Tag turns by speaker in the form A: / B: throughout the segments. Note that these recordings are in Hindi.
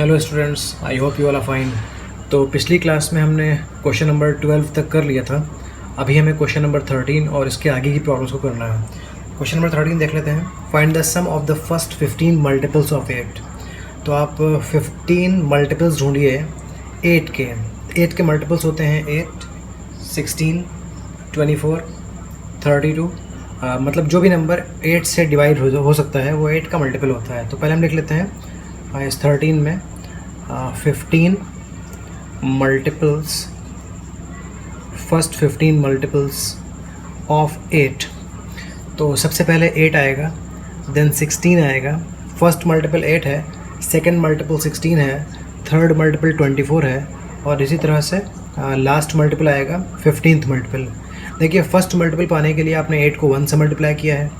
A: Hello students, I hope you all are fine. तो पिछली क्लास में हमने क्वेश्चन नंबर 12 तक कर लिया था। अभी हमें क्वेश्चन नंबर 13 और इसके आगे की प्रॉब्लम्स को करना है। क्वेश्चन नंबर 13 देख लेते हैं। Find the sum of the first 15 multiples of 8। तो आप 15 मल्टीपल्स ढूंढिए 8 के। 8 के मल्टीपल्स होते हैं 8, 16, 24, 32। मतलब जो भी नंबर 8 से डिवाइड हो सकता है वो 8 का मल्टीपल होता है। तो पहले हम लिख लेते हैं इस 13 में 15 मल्टीपल्स, फर्स्ट 15 मल्टीपल्स ऑफ 8। तो सबसे पहले 8 आएगा, देन 16 आएगा। फर्स्ट मल्टीपल 8 है, सेकंड मल्टीपल 16 है, थर्ड मल्टीपल 24 है, और इसी तरह से लास्ट मल्टीपल आएगा 15th मल्टीपल। देखिए, फर्स्ट मल्टीपल पाने के लिए आपने 8 को 1 से मल्टीप्लाई किया है,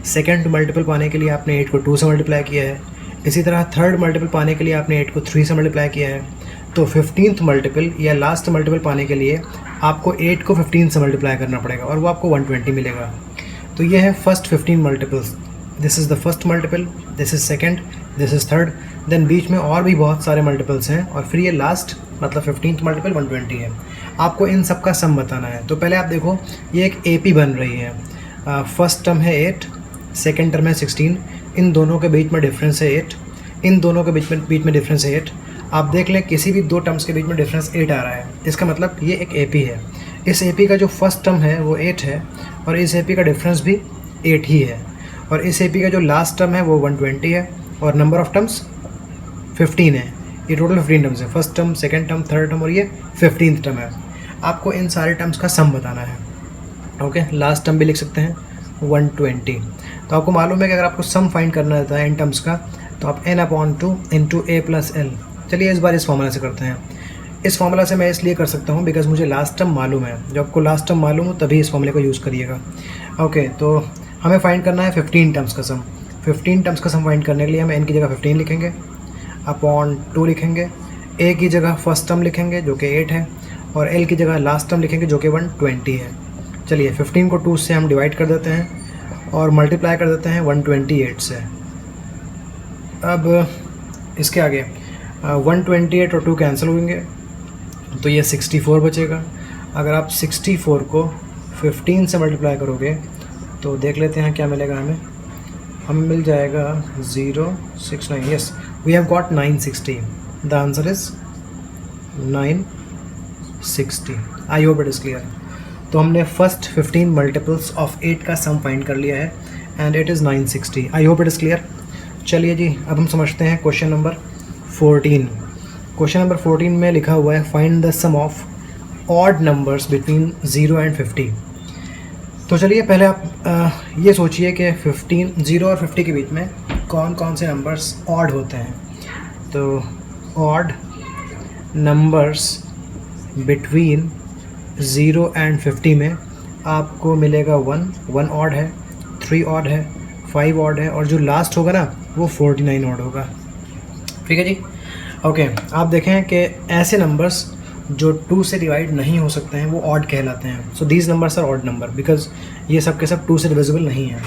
A: सेकंड मल्टीपल पाने के लिए आपने 8 को 2 से मल्टीप्लाई किया है, इसी तरह थर्ड मल्टीपल पाने के लिए आपने 8 को 3 से मल्टीप्लाई किया है। तो 15th मल्टीपल या लास्ट मल्टीपल पाने के लिए आपको 8 को 15 से मल्टीप्लाई करना पड़ेगा और वो आपको 120 मिलेगा। तो ये है first 15 multiples. This is the first multiple, this is second, this is third, then बीच में और भी बहुत सारे मल्टीपल्स हैं, और फिर ये लास्ट मतलब 15th मल्टीपल 120 है। आपको इन सब का सम बताना है। तो पहले आप देखो, ये एक AP बन रही है। फर्स्ट टर्म है 8, सेकेंड टर्म है 16, इन दोनों के बीच में डिफरेंस है 8, इन दोनों के बीच में डिफरेंस है 8। आप देख लें, किसी भी दो टर्म्स के बीच में डिफरेंस 8 आ रहा है, इसका मतलब ये एक AP है। इस AP का जो फर्स्ट टर्म है वो 8 है, और इस AP का डिफरेंस भी 8 ही है, और इस AP का जो लास्ट टर्म है वो 120 है, और नंबर ऑफ टर्म्स 15 है। ये टोटल 15 टर्म्स है, first term, second term, third term, और ये 15th टर्म है। आपको इन सारे टर्म्स का सम बताना है। ओके, लास्ट टर्म भी लिख सकते हैं 120। तो आपको मालूम है कि अगर आपको सम फाइंड करना रहता है इन टर्म्स का, तो आप n/2 into a plus l। चलिए इस बार इस फॉर्मूला से करते हैं। इस फॉर्मूला से मैं इसलिए कर सकता हूँ बिकॉज मुझे लास्ट टर्म मालूम है। जब आपको लास्ट टर्म मालूम हो तभी इस फॉर्मूले को यूज़ करिएगा। ओके, तो हमें फाइंड करना है 15 टर्म्स का सम। 15 टर्म्स का सम फाइंड करने के लिए हम n की जगह 15 लिखेंगे, अपॉन 2 लिखेंगे, a की जगह फर्स्ट टर्म लिखेंगे जो कि 8 है, और l की जगह लास्ट टर्म लिखेंगे जो कि 120 है। चलिए 15 को 2 से हम डिवाइड कर देते हैं और मल्टीप्लाई कर देते हैं 128 से। अब इसके आगे 128 और 2 कैंसिल होंगे, तो ये 64 बचेगा। अगर आप 64 को 15 से मल्टीप्लाई करोगे तो देख लेते हैं क्या मिलेगा हमें मिल जाएगा 069। Yes, we have got 960। The answer is 960। I hope it is clear. तो हमने फर्स्ट 15 मल्टीपल्स ऑफ 8 का सम फाइंड कर लिया है, and it is 960। I hope it is clear. चलिए जी, अब हम समझते हैं क्वेश्चन नंबर 14। क्वेश्चन नंबर 14 में लिखा हुआ है find the sum of odd numbers between 0 and 50। तो चलिए पहले आप ये सोचिए कि 0 और 50 के बीच में कौन कौन से नंबर्स ऑड होते हैं। तो ऑड नंबर्स बिटवीन 0 एंड 50 में आपको मिलेगा 1 ऑड है, 3 ऑड है, 5 ऑड है, और जो लास्ट होगा ना वो 49 ऑड होगा। ठीक है जी। ओके, आप देखें कि ऐसे नंबर्स जो 2 से डिवाइड नहीं हो सकते हैं वो ऑड कहलाते हैं। So these numbers are odd number because ये सब के सब 2 से डिविजिबल नहीं है।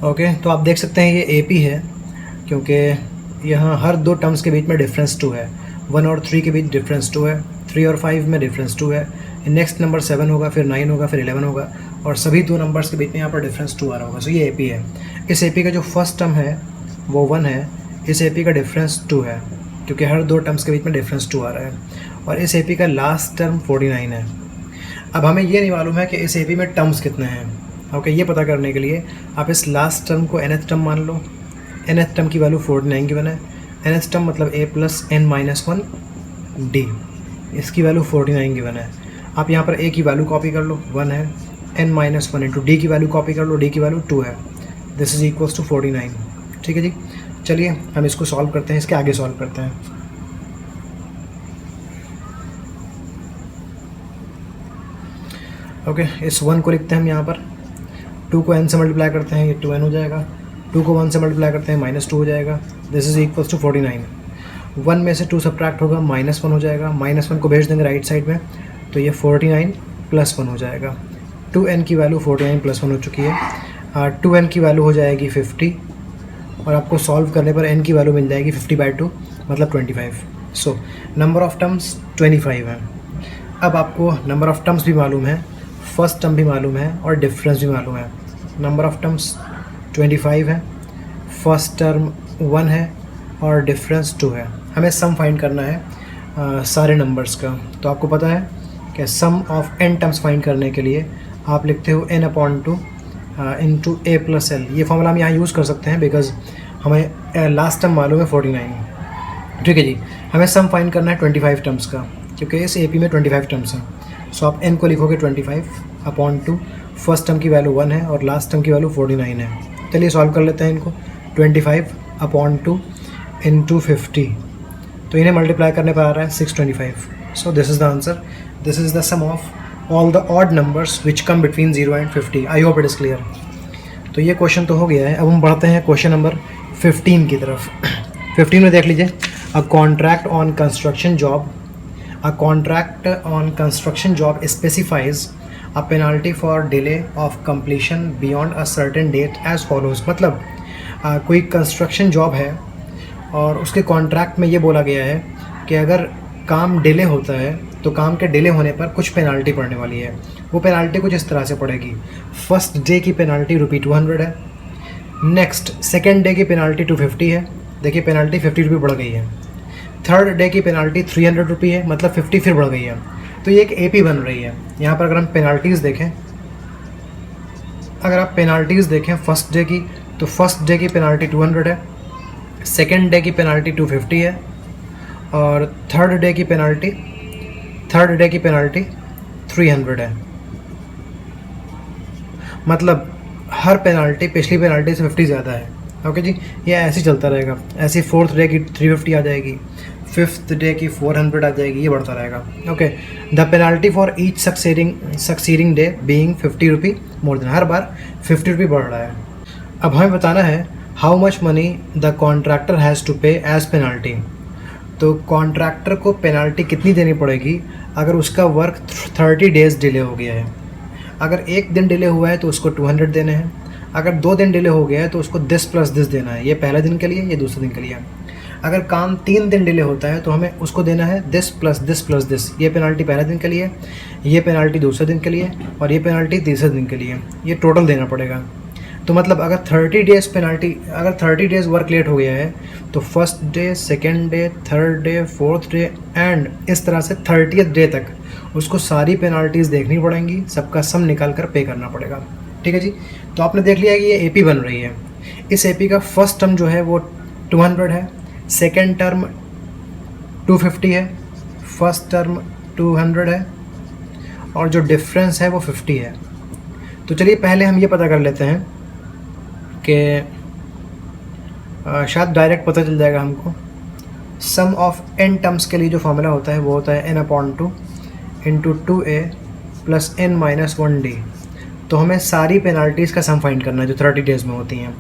A: ओके, तो आप देख सकते हैं ये AP है, क्योंकि यहाँ हर दो टर्म्स के बीच में डिफरेंस 2 है। 1 और 3 के बीच डिफरेंस 2 है, 3 और 5 में डिफरेंस 2 है। नेक्स्ट नंबर 7 होगा, फिर 9 होगा, फिर 11 होगा, और सभी दो नंबर्स के बीच में यहाँ पर डिफरेंस 2 आ रहा होगा। सो ये AP है। इस AP का जो फर्स्ट टर्म है वो 1 है, इस AP का डिफरेंस 2 है, क्योंकि हर दो टर्म्स के बीच में डिफरेंस 2 आ रहा है, और इस AP का लास्ट टर्म 49 है। अब हमें ये नहीं मालूम है कि इस AP में टर्म्स कितने हैं। ओके, ये पता करने के लिए आप इस लास्ट टर्म को nth टर्म मान लो। nth टर्म की वैल्यू 49 गिवन है। nth टर्म मतलब a प्लस n-1 d, इसकी वैल्यू 49 गिवन है। आप यहाँ पर a की वैल्यू कॉपी कर लो, 1 है, n-1 इंटू d की वैल्यू कॉपी कर लो, d की वैल्यू 2 है। This is equals to 49। ठीक है जी। चलिए हम इसको सॉल्व करते हैं, इसके आगे सॉल्व करते हैं। ओके, इस 1 को लिखते हैं हम यहाँ पर, 2 को n से मल्टीप्लाई करते हैं, ये 2n हो जाएगा, 2 को 1 से मल्टीप्लाई करते हैं, -2 हो जाएगा। This is equals to 49। 1 में से 2 सब्ट्रैक्ट होगा, -1 हो जाएगा, -1 को भेज देंगे राइट साइड में, तो ये 49 + 1 हो जाएगा। 2n की वैल्यू 49 + 1 हो चुकी है। 2n की वैल्यू हो जाएगी 50, और आपको सॉल्व करने पर n की वैल्यू मिल जाएगी 50/2, मतलब 25। सो नंबर ऑफ टर्म्स 25 है। अब आपको नंबर ऑफ टर्म्स भी मालूम है, फर्स्ट टर्म भी मालूम है और डिफरेंस भी मालूम है। नंबर ऑफ टर्म्स 25 है, फर्स्ट टर्म 1 है और डिफरेंस 2 है। हमें सम फाइंड करना है सारे नंबर्स का। तो आपको पता है कि सम ऑफ n टर्म्स फाइंड करने के लिए आप लिखते हो n/2 into a plus L. ये फॉर्मूला हम यहाँ यूज़ कर सकते हैं बिकॉज हमें लास्ट टर्म मालूम है 49। ठीक है जी, हमें सम फाइंड करना है 25 टर्म्स का, क्योंकि इस AP में 25 टर्म्स हैं। सो आप n को लिखोगे 25/2, फर्स्ट टर्म की वैल्यू 1 है और लास्ट टर्म की वैल्यू 49 है। चलिए सॉल्व कर लेते हैं इनको। 25/2 इंटू 50, तो इन्हें मल्टीप्लाई करने पर आ रहा है 625। So this is the answer. This is the sum of all the odd numbers which come between 0 and 50। I hope it is clear. तो ये क्वेश्चन तो हो गया है। अब हम बढ़ते हैं क्वेश्चन नंबर 15 की तरफ। 15 में देख लीजिए, a contract on construction job, a contract on construction job specifies a penalty for delay of completion beyond a certain date as follows. मतलब कोई कंस्ट्रक्शन जॉब है और उसके कॉन्ट्रैक्ट में ये बोला गया है कि अगर काम डिले होता है तो काम के डिले होने पर कुछ पेनाल्टी पड़ने वाली है। वो पेनाल्टी कुछ इस तरह से पड़ेगी। फर्स्ट डे की पेनाल्टी ₹200 है, नेक्स्ट सेकेंड डे की पेनाल्टी ₹250 है। देखिए पेनाल्टी ₹50 बढ़ गई है। थर्ड डे की पेनाल्टी ₹300 है, मतलब 50 फिर बढ़ गई है। तो ये एक AP बन रही है। यहाँ पर अगर हम पेनाल्टीज़ देखें, अगर आप पेनाल्टीज़ देखें फर्स्ट डे की, तो फर्स्ट डे की पेनाल्टी 200 है, सेकेंड डे की पेनाल्टी 250 है और थर्ड डे की पेनाल्टी 300 है। मतलब हर पेनाल्टी पिछली पेनाल्टी से 50 ज़्यादा है। ओके जी, ये ऐसे ही चलता रहेगा। ऐसे फोर्थ डे की 350 आ जाएगी, फिफ्थ डे की 400 आ जाएगी, ये बढ़ता रहेगा। Okay, the penalty for each succeeding day being ₹50 more than. हर बार ₹50 बढ़ रहा है। अब हमें बताना है how much money the contractor has to pay as penalty. तो कॉन्ट्रैक्टर को पेनाल्टी कितनी देनी पड़ेगी अगर उसका वर्क 30 डेज़ डिले हो गया है। अगर एक दिन डिले हुआ है तो उसको 200 देने हैं। अगर 2 दिन डिले हो गया है तो उसको this प्लस दिस देना है। ये पहले दिन के लिए, ये दूसरे दिन के लिए। अगर काम 3 दिन डिले होता है तो हमें उसको देना है this प्लस दिस। ये पेनाल्टी पहले दिन के लिए, ये पेनाल्टी दूसरे दिन के लिए और ये पेनाल्टी तीसरे दिन के लिए। ये टोटल देना पड़ेगा। तो मतलब अगर 30 डेज़ पेनाल्टी, अगर 30 डेज़ वर्क लेट हो गया है तो first day, second day, third day, fourth day and इस तरह से 30th डे तक उसको सारी पेनाल्टीज़ देखनी पड़ेंगी, सबका सम निकाल कर पे करना पड़ेगा। ठीक है जी, तो आपने देख लिया कि ये AP बन रही है। इस AP का फर्स्ट टर्म जो है वो 200 है, सेकेंड टर्म 250 है, फर्स्ट टर्म 200 है और जो डिफरेंस है वो 50 है। तो चलिए पहले हम ये पता कर लेते हैं कि शायद डायरेक्ट पता चल जाएगा हमको। सम ऑफ n टर्म्स के लिए जो फॉर्मूला होता है वो होता है n/2 into 2a plus n-1d। तो हमें सारी पेनाल्टीज़ का सम फाइंड करना है जो 30 डेज़ में होती हैं।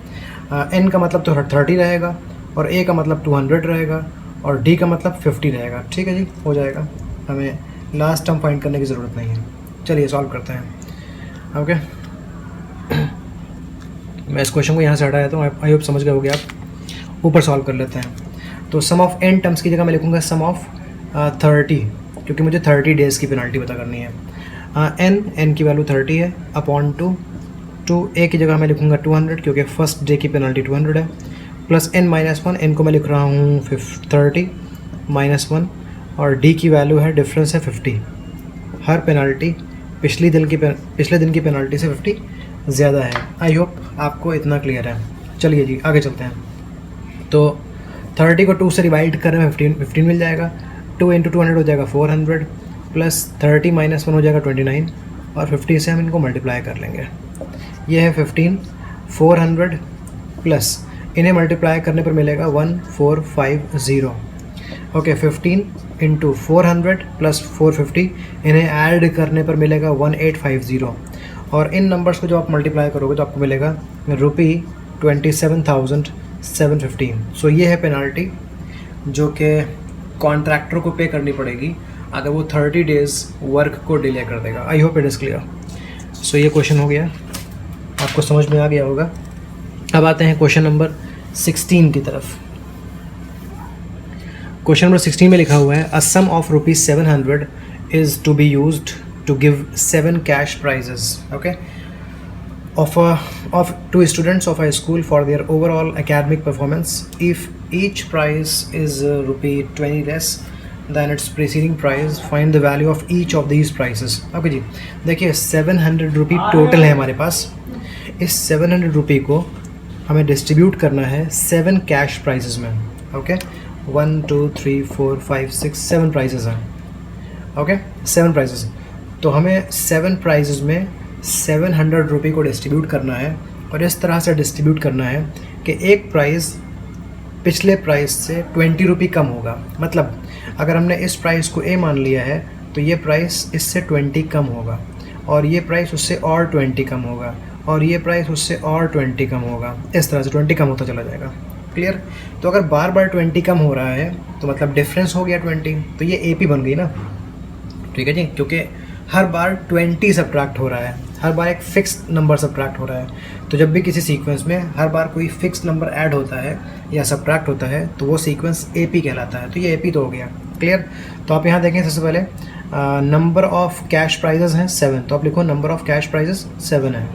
A: n का मतलब तो 30 रहेगा और a का मतलब 200 रहेगा और d का मतलब 50 रहेगा। ठीक है जी, हो जाएगा। हमें लास्ट टर्म फाइंड करने की ज़रूरत नहीं है। चलिए सॉल्व करते हैं। ओके, मैं इस क्वेश्चन को यहाँ से हटाया तो आई होप समझ गए होगे आप। ऊपर सॉल्व कर लेते हैं। तो सम ऑफ n टर्म्स की जगह मैं लिखूँगा सम ऑफ 30, क्योंकि मुझे 30 डेज़ की पेनाल्टी पता करनी है। n की वैल्यू 30 है अपॉन 2 a की जगह मैं लिखूँगा 200, क्योंकि फर्स्ट डे की पेनाल्टी 200 है, प्लस n-1, n को मैं लिख रहा हूँ 30 -1 और d की वैल्यू है, डिफरेंस है 50। हर पेनाल्टी पिछले दिन की पेनाल्टी से 50 ज़्यादा है। आई होप आपको इतना क्लियर है। चलिए जी आगे चलते हैं। तो 30 को 2 से डिवाइड करें 15 मिल जाएगा। 2 × 200 हो जाएगा 400 प्लस 30 -1 हो जाएगा 29 और 50 से हम इनको मल्टीप्लाई कर लेंगे। ये है 15, 400 प्लस इन्हें मल्टीप्लाई करने पर मिलेगा 1450। ओके, 15 × 400 प्लस 450 इन्हें ऐड करने पर मिलेगा 1850 और इन नंबर्स को जो आप मल्टीप्लाई करोगे तो आपको मिलेगा ₹27,715। सो ये है पेनाल्टी जो कि कॉन्ट्रैक्टर को पे करनी पड़ेगी अगर वो 30 डेज़ वर्क को डिले कर देगा। I hope it is clear. So ये क्वेश्चन हो गया, आपको समझ में आ गया होगा। अब आते हैं क्वेश्चन नंबर 16 की तरफ। क्वेश्चन नंबर 16 में लिखा हुआ है a sum of ₹700 is to be used to give 7 cash prizes, okay, of 2 students of a school for their overall academic performance. If each prize is ₹20 less than its preceding prize, find the value of each of these prices. Okay जी, देखिए 700 रुपये टोटल है हमारे पास. इस 700 रुपये को हमें डिस्ट्रीब्यूट करना है 7 कैश प्राइजेस में. ओके, 1 2 3 4 5 6 7 प्राइजेस हैं. Okay, 7 prizes. तो हमें 7 प्राइजेस में 700 रुपये को डिस्ट्रीब्यूट करना है और इस तरह से डिस्ट्रीब्यूट करना है कि एक प्राइज़ पिछले प्राइस से 20 रुपये कम होगा. मतलब अगर हमने इस प्राइस को ए मान लिया है तो ये प्राइस इससे 20 कम होगा और ये प्राइस उससे और 20 कम होगा और ये प्राइस उससे और 20 कम होगा. इस तरह से 20 कम होता चला जाएगा. क्लियर? तो अगर बार बार 20 कम हो रहा है तो मतलब डिफरेंस हो गया 20, तो ये ए पी बन गई ना. ठीक है जी, क्योंकि हर बार 20 सब्ट्रैक्ट हो रहा है, हर बार एक फिक्स नंबर सब्ट्रैक्ट हो रहा है. तो जब भी किसी सीक्वेंस में हर बार कोई फिक्स नंबर ऐड होता है या सब्ट्रैक्ट होता है तो वो सीक्वेंस एपी कहलाता है. तो ये एपी तो हो गया. क्लियर? तो आप यहाँ देखें, सबसे पहले नंबर ऑफ़ कैश प्राइजेस हैं 7, तो आप लिखो नंबर ऑफ़ कैश प्राइजेस 7 है.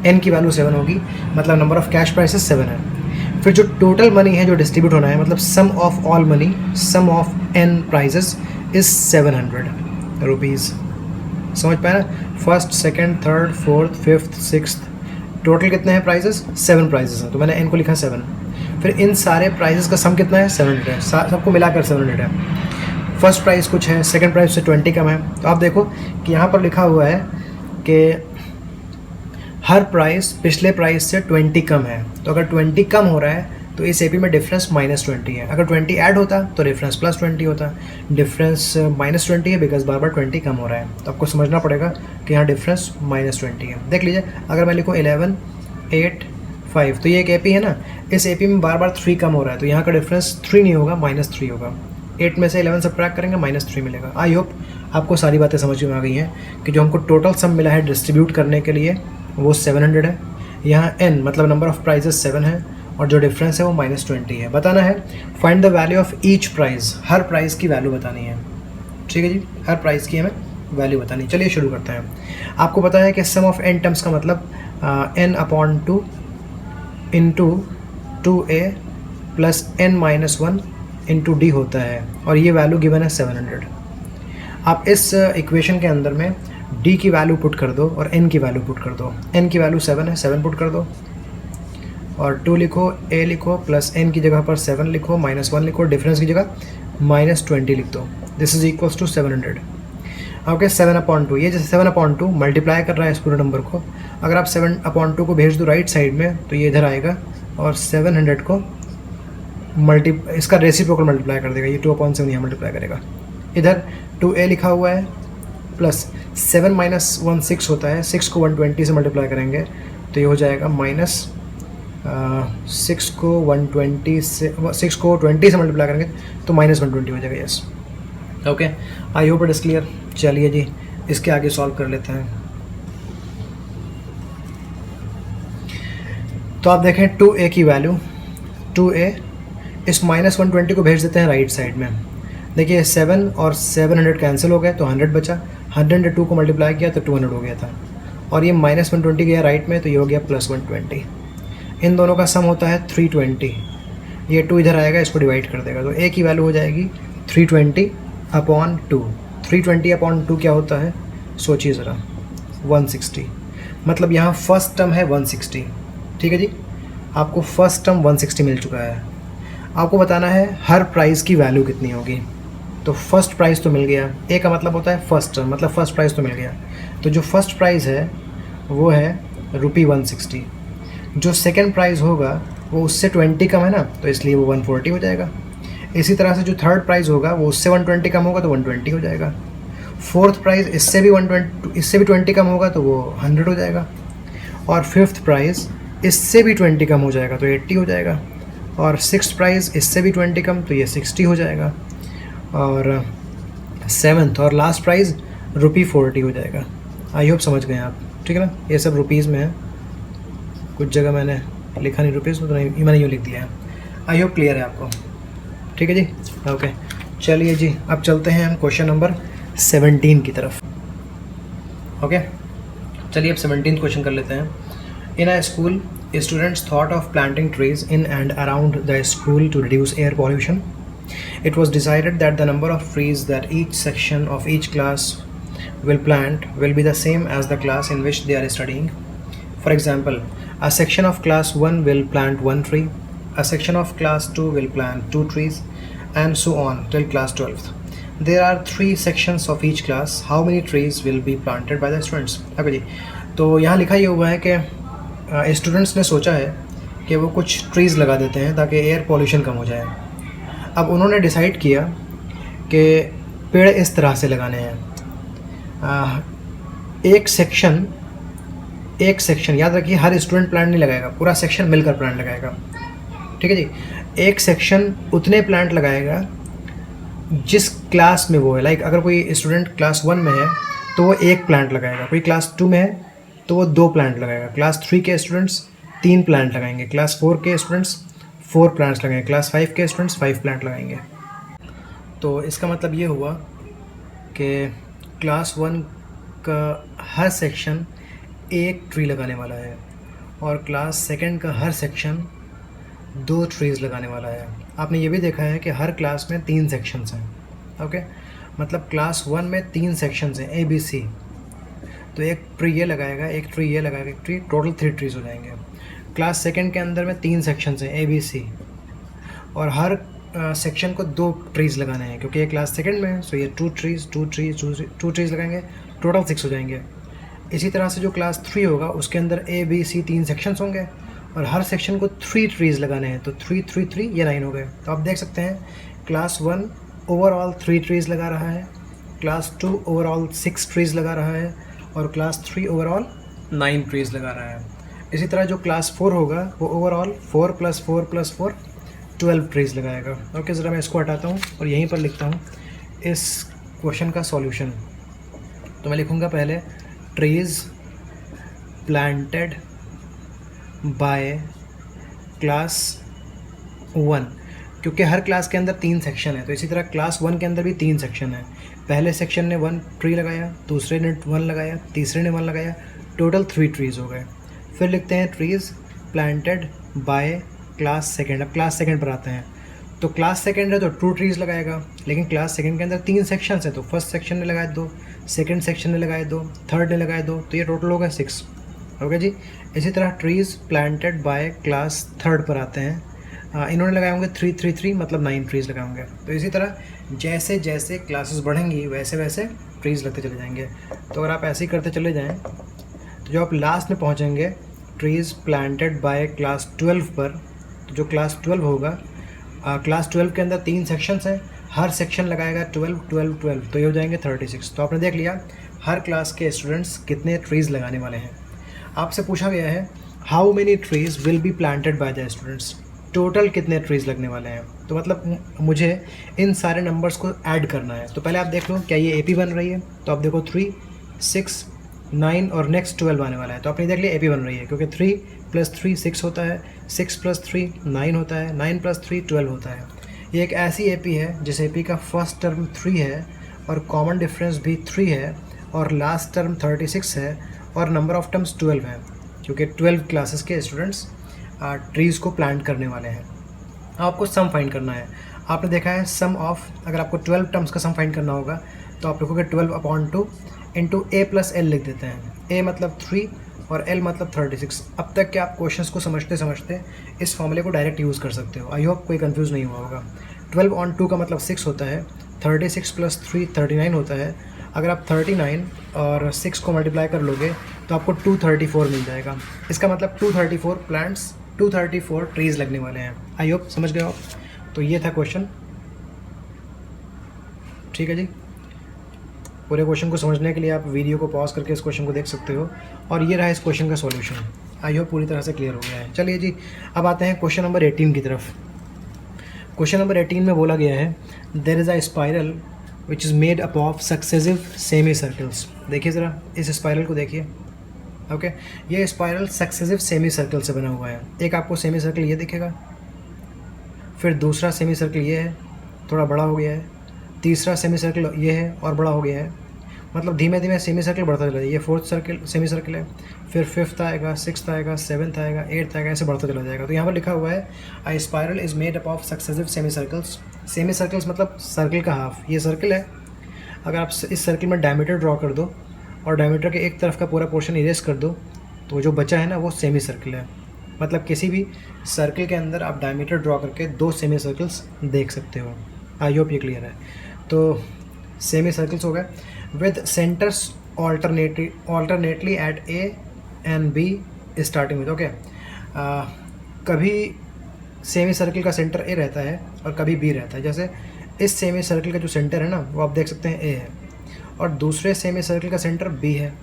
A: एन की वैल्यू 7 होगी, मतलब नंबर ऑफ़ कैश प्राइजेस 7 है. फिर जो टोटल मनी है जो डिस्ट्रीब्यूट होना है, मतलब sum of all money, sum of an prizes is 700 rupees. समझ पाए ना? First, second, third, fourth, fifth, sixth, total कितने हैं प्राइजेस? 7 प्राइजेस हैं. तो मैंने एन को लिखा 7. फिर इन सारे प्राइजेस का सम कितना है? 700 है. सबको मिलाकर 700 है. फर्स्ट प्राइस कुछ है, सेकंड प्राइस से 20 कम है. तो आप देखो कि यहाँ पर लिखा हुआ है कि हर प्राइस पिछले प्राइस से 20 कम है. तो अगर 20 कम हो रहा है तो इस एपी में डिफरेंस -20 है. अगर 20 ऐड होता तो डिफरेंस +20 होता. डिफरेंस -20 है बिकॉज बार बार 20 कम हो रहा है. तो आपको समझना पड़ेगा कि यहाँ डिफरेंस -20 है. देख लीजिए, अगर मैं लिखूँ 11 8 5, तो ये एक एपी है ना. इस एपी में बार बार 3 कम हो रहा है तो यहाँ का डिफरेंस 3 नहीं होगा, -3 होगा. 8 में से 11 सब्ट्रैक्ट करेंगे, -3 मिलेगा. आई होप आपको सारी बातें समझ में आ गई हैं कि जो हमको टोटल सम मिला है डिस्ट्रीब्यूट करने के लिए वो 700 है. यहाँ n मतलब नंबर ऑफ़ प्राइजेस 7 है और जो डिफरेंस है वो -20 है. बताना है find the value of each prize. हर प्राइस की वैल्यू बतानी है. ठीक है जी, हर प्राइस की हमें वैल्यू बतानी है. चलिए शुरू करते हैं. आपको पता है कि सम ऑफ n टर्म्स का मतलब n/2 into 2a plus n-1 into d होता है और ये वैल्यू गिवन है 700. आप इस इक्वेशन के अंदर में d की वैल्यू पुट कर दो और n की वैल्यू पुट कर दो. n की वैल्यू 7 है, 7 पुट कर दो और 2 लिखो, a लिखो, प्लस n की जगह पर 7 लिखो, -1 लिखो, डिफरेंस की जगह -20 लिख दो. This is equals to 700. Okay, 7/2. ये जैसे 7/2 मल्टीप्लाई कर रहा है इस पूरे नंबर को. अगर आप 7/2 को भेज दो राइट साइड में तो ये इधर आएगा और 700 को इसका रेसिप्रोकल मल्टीप्लाई कर देगा. ये 2/7 यहाँ मल्टीप्लाई करेगा. इधर 2a लिखा हुआ है प्लस 7 - 1 6 होता है. 6 को 120 से मल्टीप्लाई करेंगे तो ये हो जाएगा -6 को 120 से 6 को 20 से मल्टीप्लाई करेंगे तो -120 हो जाएगा. Yes, okay, I hope it is clear. चलिए जी, इसके आगे सॉल्व कर लेते हैं. तो आप देखें 2a की वैल्यू, 2a इस -120 को भेज देते हैं राइट साइड में. देखिए 7 और 700 कैंसिल हो गए तो 100 बचा. 100 2 को मल्टीप्लाई किया तो 200 हो गया था और ये -120 गया राइट में तो ये हो गया +120. इन दोनों का सम होता है 320. ये 2 इधर आएगा, इसको डिवाइड कर देगा तो a की वैल्यू हो जाएगी 320/2. 320/2 क्या होता है सोचिए ज़रा, 160. मतलब यहाँ फर्स्ट टर्म है 160. ठीक है जी, आपको फर्स्ट टर्म 160 मिल चुका है. आपको बताना है हर प्राइस की वैल्यू कितनी होगी. तो फर्स्ट प्राइस तो मिल गया, ए का मतलब होता है फर्स्ट टर्म, मतलब फर्स्ट प्राइस तो मिल गया. तो जो फर्स्ट प्राइस है वो है ₹160. जो सेकंड प्राइस होगा वो उससे 20 कम है ना, तो इसलिए वो 140 हो जाएगा. इसी तरह से जो थर्ड प्राइस होगा वो उससे 120 कम होगा तो 120 हो जाएगा. फोर्थ प्राइस इससे भी 20 कम होगा तो वो 100 हो जाएगा. और फिफ्थ प्राइस इससे भी 20 कम हो जाएगा तो 80 हो जाएगा. और सिक्स्थ प्राइस इससे भी 20 कम तो ये 60 हो जाएगा. और सेवन्थ और लास्ट प्राइस ₹40 हो जाएगा. आई होप समझ गए आप. ठीक है ना, ये सब रुपीज़ में है. कुछ जगह मैंने लिखा नहीं रुपीज़ में तो नहीं, मैंने यूँ लिख दिया है. आई होप क्लियर है आपको. ठीक है जी, ओके। चलिए जी, अब चलते हैं हम क्वेश्चन नंबर 17 की तरफ। ओके, चलिए अब 17 क्वेश्चन कर लेते हैं। In a school students thought of planting trees in and around the school to reduce air pollution. It was decided that the number of trees that each section of each class will plant will be the same as the class in which they are studying. For example, a section of class 1 will plant 1 tree, a section of class 2 will plant 2 trees, and so on till class 12th. There are 3 sections of each class. How many trees will be planted by the students? Okay जी, तो यहाँ लिखा ये हुआ है कि स्टूडेंट्स ने सोचा है कि वो कुछ ट्रीज़ लगा देते हैं ताकि एयर पॉल्यूशन कम हो जाए। अब उन्होंने डिसाइड किया कि पेड़ इस तरह से लगाने हैं। एक सेक्शन याद रखिए, हर स्टूडेंट प्लांट नहीं लगाएगा, पूरा सेक्शन मिलकर प्लांट लगाएगा। ठीक है जी, एक सेक्शन उतने प्लांट लगाएगा जिस क्लास में वो है। लाइक अगर कोई स्टूडेंट क्लास 1 में है तो वो 1 प्लांट लगाएगा, कोई क्लास 2 में है तो वो 2 प्लांट लगाएगा, क्लास 3 के स्टूडेंट्स 3 प्लांट लगाएंगे, क्लास 4 के स्टूडेंट्स 4 प्लांट्स लगाएंगे, क्लास 5 के स्टूडेंट्स 5 प्लांट लगाएंगे। तो इसका मतलब ये हुआ कि क्लास 1 का हर सेक्शन 1 ट्री लगाने वाला है और क्लास 2 का हर सेक्शन 2 ट्रीज़ लगाने वाला है। आपने ये भी देखा है कि हर क्लास में 3 सेक्शंस हैं। ओके, मतलब क्लास 1 में 3 सेक्शंस हैं ABC, तो 1 ट्री ये लगाएगा, 1 ट्री ये लगाएगा, 1 ट्री, टोटल 3 ट्रीज़ हो जाएंगे। क्लास 2 के अंदर में 3 सेक्शंस हैं ABC और हर सेक्शन को 2 ट्रीज़ लगाने हैं, क्योंकि ये क्लास 2 में है, सो ये 2 ट्रीज़ लगाएंगे, टोटल 6 हो जाएंगे। इसी तरह से जो क्लास 3 होगा उसके अंदर ABC 3 सेक्शंस होंगे और हर सेक्शन को 3 ट्रीज़ लगाने हैं, तो 3 3 3 ये 9 हो गए। तो आप देख सकते हैं क्लास 1 ओवरऑल 3 ट्रीज़ लगा रहा है, क्लास 2 ओवरऑल 6 ट्रीज़ लगा रहा है और क्लास 3 ओवरऑल 9 ट्रीज़ लगा रहा है। इसी तरह जो क्लास 4 होगा वो ओवरऑल 4 + 4 + 4 12 ट्रीज़ लगाएगा। ओके, ज़रा मैं इसको हटाता हूँ और यहीं पर लिखता हूँ इस क्वेश्चन का सॉल्यूशन। तो मैं लिखूँगा पहले ट्रीज़ प्लांटेड बाय क्लास 1, क्योंकि हर क्लास के अंदर 3 सेक्शन है, तो इसी तरह क्लास 1 के अंदर भी 3 सेक्शन है। पहले सेक्शन ने 1 ट्री लगाया, दूसरे ने 1 लगाया, तीसरे ने 1 लगाया, टोटल 3 ट्रीज़ हो गए। फिर लिखते हैं ट्रीज़ प्लांटेड बाय क्लास 2। अब क्लास 2 पर आते हैं, तो क्लास 2 है तो 2 ट्रीज़ लगाएगा, लेकिन क्लास 2 के अंदर 3 सेक्शंस है, तो फर्स्ट सेक्शन ने लगाए 2, सेकंड सेक्शन ने लगाए 2, थर्ड ने लगाए 2, तो ये टोटल हो गया 6। ओके जी, इसी तरह ट्रीज़ प्लांटेड बाय क्लास 3 पर आते हैं। इन्होंने लगाए होंगे 3 3 3, मतलब 9 ट्रीज़ लगाए होंगे। तो इसी तरह जैसे जैसे क्लासेस बढ़ेंगी वैसे वैसे ट्रीज़ लगते चले जाएंगे। तो अगर आप ऐसे ही करते चले जाएँ तो जो आप लास्ट में पहुँचेंगे ट्रीज़ प्लांटेड बाय क्लास 12 पर, तो जो क्लास 12 होगा, क्लास 12 के अंदर 3 सेक्शंस हैं, हर सेक्शन लगाएगा 12 12 12, तो ये हो जाएंगे 36। तो आपने देख लिया हर क्लास के स्टूडेंट्स कितने ट्रीज़ लगाने वाले हैं। आपसे पूछा गया है how many trees will be planted by the students, total कितने ट्रीज़ लगने वाले हैं। तो मतलब मुझे इन सारे नंबर्स को ऐड करना है। तो पहले आप देख लो क्या ये AP बन रही है, तो आप देखो 3 6 9 और नेक्स्ट 12 आने वाला है, तो आपने देख लिया AP बन रही है, क्योंकि 3 + 3 6 होता है, 6 + 3 9 होता है, 9 + 3 12 होता है। ये एक ऐसी AP है जिस AP का फर्स्ट टर्म 3 है और कॉमन डिफरेंस भी 3 है और लास्ट टर्म 36 है और नंबर ऑफ टर्म्स 12 है, क्योंकि 12 क्लासेस के स्टूडेंट्स ट्रीज़ को प्लांट करने वाले हैं। आपको सम फाइंड करना है। आपने देखा है सम ऑफ, अगर आपको 12 टर्म्स का सम फाइंड करना होगा तो आप लिखोगे 12/2 इंटू A + L लिख देते हैं। A मतलब 3 और L मतलब 36। अब तक के आप क्वेश्चंस को समझते समझते इस फॉर्मूले को डायरेक्ट यूज़ कर सकते हो। आई होप कोई कंफ्यूज नहीं हुआ होगा। 12/2 का मतलब 6 होता है, 36 + 3 39 होता है। अगर आप 39 और 6 को मल्टीप्लाई कर लोगे तो आपको 234 मिल जाएगा। इसका मतलब 234 ट्रीज़ लगने वाले हैं। आई होप समझ गए आप। तो ये था क्वेश्चन, ठीक है जी। पूरे क्वेश्चन को समझने के लिए आप वीडियो को पॉज करके इस क्वेश्चन को देख सकते हो और ये रहा इस क्वेश्चन का सॉल्यूशन। आई होप पूरी तरह से क्लियर हो गया है। चलिए जी, अब आते हैं क्वेश्चन नंबर 18 की तरफ। क्वेश्चन नंबर 18 में बोला गया है there is a spiral which is made up of successive semi circles. देखिए ज़रा इस स्पाइरल को देखिए। ओके, ये स्पाइरल सक्सेसिव सेमी सर्कल से बना हुआ है। एक आपको सेमी सर्कल ये दिखेगा, फिर दूसरा सेमी सर्कल ये है, थोड़ा बड़ा हो गया है, तीसरा सेमी सर्कल ये है और बड़ा हो गया है, मतलब धीमे धीमे सेमी सर्कल बढ़ता चला जाए। ये फोर्थ सर्कल सेमी सर्कल है, फिर फिफ्थ आएगा, सिक्स्थ आएगा, सेवन्थ आएगा, एट्थ आएगा, ऐसे बढ़ता चला जाएगा। तो यहाँ पर लिखा हुआ है a spiral is made up of successive semi circles. Semi circles मतलब सर्कल का हाफ। ये सर्कल है, अगर आप इस सर्कल में डायमीटर ड्रॉ कर दो और डायमीटर के एक तरफ का पूरा पोर्शन इरेज कर दो तो जो बचा है ना वो सेमी सर्कल है। मतलब किसी भी सर्कल के अंदर आप डायमीटर ड्रॉ करके 2 सेमी सर्कल्स देख सकते हो। आई होप ये क्लियर है। तो सेमी सर्कल्स हो गए with centres alternately at A and B starting with. Okay, कभी सेमी सर्कल का सेंटर ए रहता है और कभी बी रहता है। जैसे इस सेमी सर्कल का जो सेंटर है ना वो आप देख सकते हैं ए है, और दूसरे सेमी सर्कल का सेंटर बी है,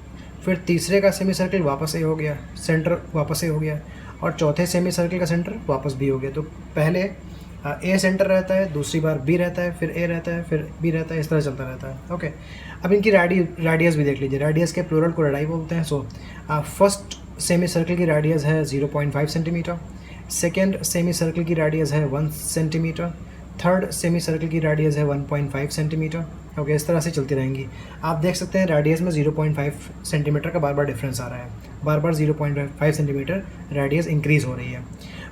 A: फिर तीसरे का सेमी सर्कल वापस ए हो गया, सेंटर वापस ए हो गया, और चौथे सेमी सर्कल का सेंटर वापस बी हो गया। तो पहले ए सेंटर रहता है, दूसरी बार बी रहता है, फिर ए रहता है, फिर बी रहता है, इस तरह चलता रहता है। ओके, अब इनकी रेडियस भी देख लीजिए। रेडियस के प्लूरल को रेडाई बोलते हैं। सो फर्स्ट सेमी सर्कल की रेडियस है 0.5 सेंटीमीटर, सेकेंड सेमी सर्कल की रेडियस है 1 सेंटीमीटर, थर्ड सेमी सर्कल की रेडियस है 1.5 सेंटीमीटर। ओके, इस तरह से चलती रहेंगी। आप देख सकते हैं रेडियस में 0.5 सेंटीमीटर का बार बार डिफरेंस आ रहा है, बार बार 0.5 सेंटीमीटर रेडियस इंक्रीज़ हो रही है।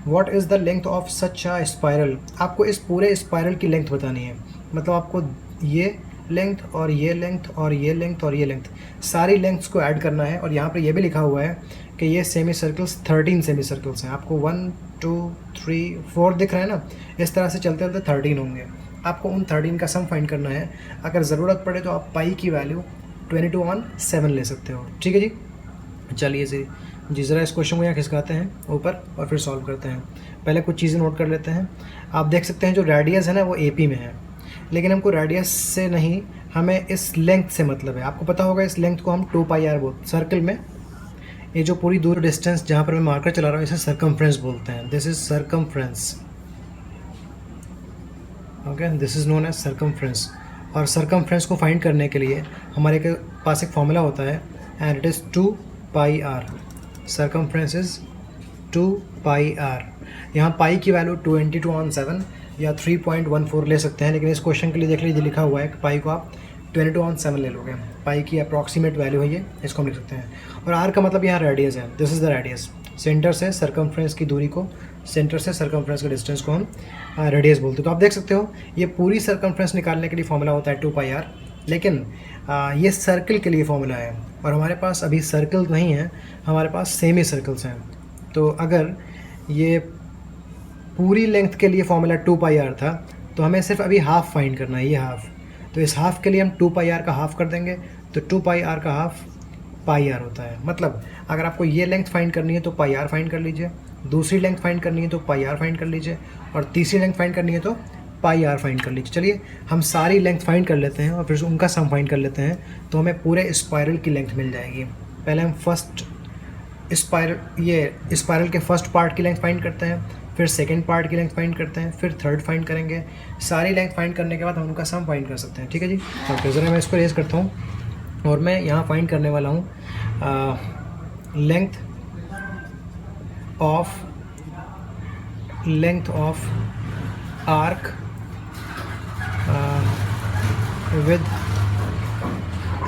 A: What is the length of such a spiral? आपको इस पूरे स्पायरल की लेंथ बतानी है। मतलब आपको ये लेंथ और ये लेंथ और ये लेंथ और ये लेंथ, सारी लेंथ्स को ऐड करना है। और यहाँ पर यह भी लिखा हुआ है कि ये सेमी सर्कल्स 13 सेमी सर्कल्स हैं। आपको 1 2 3 4 दिख रहे हैं ना, इस तरह से चलते चलते 13 होंगे। आपको उन 13 का सम फाइंड करना है। अगर ज़रूरत पड़े तो आप पाई की वैल्यू 22/7 ले सकते हो। ठीक है जी, चलिए जी ज़रा इस क्वेश्चन को यहाँ खिसकाते हैं ऊपर और फिर सॉल्व करते हैं। पहले कुछ चीज़ें नोट कर लेते हैं। आप देख सकते हैं जो रेडियस है ना वो AP में है, लेकिन हमको रेडियस से नहीं, हमें इस लेंथ से मतलब है। आपको पता होगा इस लेंथ को हम 2πr बोलते हैं। सर्कल में ये जो पूरी दूर डिस्टेंस जहाँ पर मैं मार्कर चला रहा हूँ इसे सर्कमफ्रेंस बोलते हैं। This is circumference. Okay, this is known as circumference. और सर्कमफ्रेंस को फाइंड करने के लिए हमारे के पास एक फॉर्मूला होता है and it is 2πr। Circumference is 2πr। यहाँ पाई की वैल्यू 22/7 या 3.14 ले सकते हैं, लेकिन इस क्वेश्चन के लिए देख लीजिए लिखा हुआ है कि पाई को आप 22/7 ले लोगे। पाई की अप्रॉक्सीमेट वैल्यू है ये, इसको हम लिख सकते हैं। और आर का मतलब यहाँ रेडियस है। This is the radius. Centre से सर्कमफ्रेंस की दूरी को, सेंटर से सर्कमफ्रेंस के डिस्टेंस को हम रेडियस बोलते हैं। तो आप देख सकते हो ये पूरी सर्कमफ्रेंस निकालने के लिए फॉर्मूला होता है 2πr, लेकिन ये सर्कल के लिए फॉर्मूला है और हमारे पास अभी सर्कल नहीं है, हमारे पास सेमी सर्कल्स हैं। तो अगर ये पूरी लेंथ के लिए फॉर्मूला 2πr था तो हमें सिर्फ अभी हाफ फाइंड करना है, ये हाफ। तो इस हाफ के लिए हम 2πr का हाफ कर देंगे, तो 2πr का हाफ πr होता है। मतलब अगर आपको ये लेंथ फाइंड करनी है तो πr फाइंड कर लीजिए, दूसरी लेंथ फाइंड करनी है तो πr फाइंड कर लीजिए, और तीसरी लेंथ फाइंड करनी है तो πr फाइंड कर लीजिए। चलिए हम सारी लेंथ फाइंड कर लेते हैं और फिर उनका सम फाइंड कर लेते हैं, तो हमें पूरे स्पायरल की लेंथ मिल जाएगी। पहले हम फर्स्ट स्पायरल के फर्स्ट पार्ट की लेंथ फाइंड करते हैं, फिर सेकंड पार्ट की लेंथ फाइंड करते हैं, फिर थर्ड फाइंड करेंगे। सारी लेंथ फाइंड करने के बाद हम उनका सम फाइंड कर सकते हैं। ठीक है जी, तो ज़रा मैं इसको रेज करता हूँ और मैं यहाँ फाइंड करने वाला हूँ length of arc with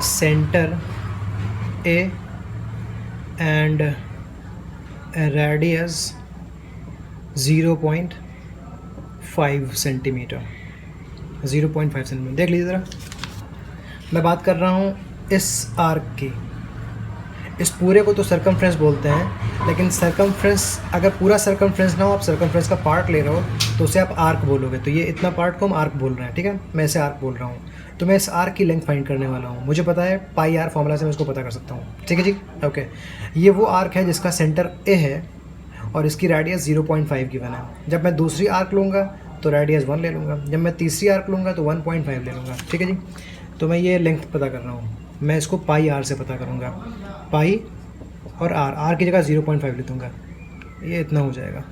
A: centre A and radius 0.5 centimetre. 0.5 centimetre देख लीजिए ज़रा। मैं बात कर रहा हूँ इस आर्क की। इस पूरे को तो सर्कमफ्रेंस बोलते हैं, लेकिन सर्कमफ्रेंस अगर पूरा सर्कमफ्रेंस ना हो, आप सर्कमफ्रेंस का पार्ट ले रहे हो तो उसे आप आर्क बोलोगे। तो ये इतना पार्ट को हम आर्क बोल रहे हैं, ठीक है, मैं इसे आर्क बोल रहा हूँ। तो मैं इस आर्क की लेंथ फाइंड करने वाला हूँ। मुझे पता है πr फॉर्मूला से मैं इसको पता कर सकता हूँ। ठीक है जी, ओके। ये वो आर्क है जिसका सेंटर ए है और इसकी रेडियस 0.5 गिवन है। जब मैं दूसरी आर्क लूँगा तो रेडियस 1 ले लूँगा, जब मैं तीसरी आर्क लूँगा तो 1.5 ले लूँगा। ठीक है जी, तो मैं ये लेंथ पता कर रहा हूँ, मैं इसको πr से पता करूँगा। पाई और आर की जगह 0.5 ले दूँगा, ये इतना हो जाएगा।